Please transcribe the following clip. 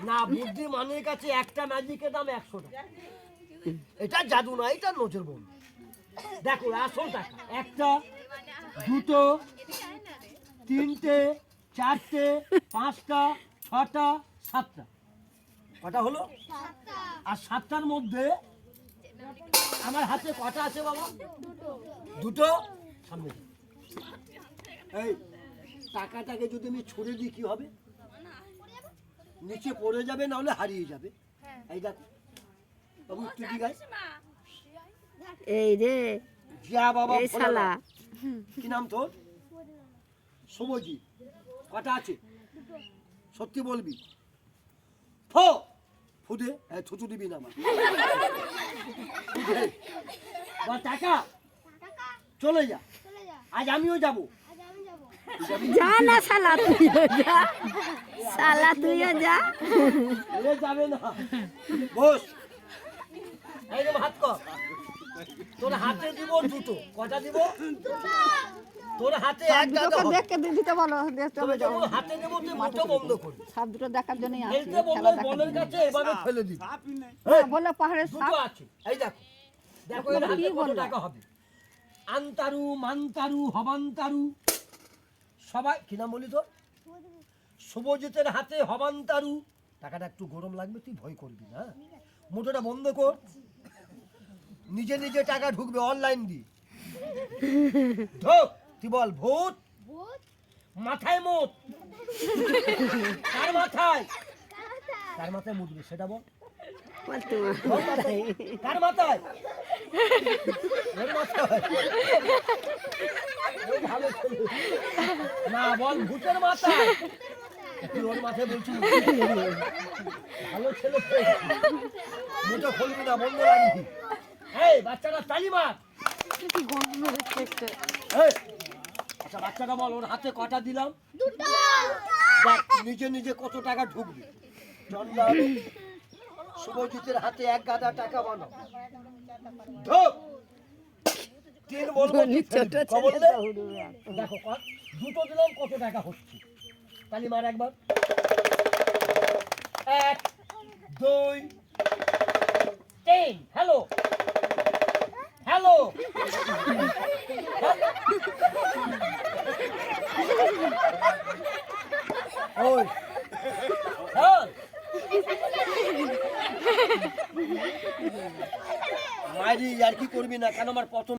না, বুদ্ধিমানের কাছে একটা ম্যাজিকের দাম 100 টাকা। এটা জাদু না, এটা নজর বন্ধ। দেখো আসল টাকা, একটা, দুটো, তিনটে, চারটে, পাঁচটা, ছটা, সাতটা। কটা হলো? আর সাতটার মধ্যে আমার হাতে কটা আছে বাবা? দুটো। সামনে এই টাকাটাকে যদি আমি ছুড়ে দিই কি হবে? নিচে পড়ে যাবে, না হলে হারিয়ে যাবে। এই দেখো বাবু, তুই কি গাছ? এই রে জিয়া বাবা, এই শালা। কি নাম তোর? শুভজিৎ। কটা আছে? সত্যি বলবি? ফুদে ছুচু দিবি না আমার। টাকা চলে যা, আজ আমিও যাবো। যা না শালা, তুইও যা, শালা তুইও যা। যাবে না, বস। একদম হাত কর। তোর হাতে দিব দুটো। কটা দিব? তোর হাতে এক গাদা হবে। দেখকে দিতে বলো, তবে যখন হাতে দেব তুই মুখটা বন্ধ করবি। সব দুটো দেখার জন্যই আছে। খেলতে বললে বলের কাছে এভাবে ফেলে দিবি। বললে পাহাড়ের সাপ দুটো আছে, এই দেখো। দেখো এর হাতে কত টাকা হবে। আন্তারু, মান্তারু, হবান্তারু, সবাই কি নাম বলি তোর? শুভজিতের হাতে হবান্তারু। টাকাটা একটু গরম লাগবে, তুই ভয় করবি না। মোটরটা বন্ধ কর। নিজে নিজে টাকা ঢুকবে অনলাইন দি। ঢোক। তুই বল ভূত। মাথায় মুত। কার মাথায়? কার মাথায় মুতবে সেটা বল। কার মাথায়? ওর মাথায়। ভালো ছেলে। না বল ভূতের মাথায়। তুই ওর মাথায় বলছিস। ভালো ছেলে। মুখটা খুলবি না, বন্ধ রাখবি। এই বাচ্চাটা তালি মার। আচ্ছা বাচ্চাটা বল, ওর হাতে কটা দিলাম? দুটো। নিজে নিজে কত টাকা ঢুকবে? চন্দ্র শুভজিতের হাতে এক গাদা টাকা বানাও। ঢোক। তিন বলবো, দেখো দুটো দিলাম, কত টাকা হচ্ছে? তালি মার একবার। 1 2 3। Hello hello. ওই মাইরি আর কি করবি না কেন? আমার প্রথম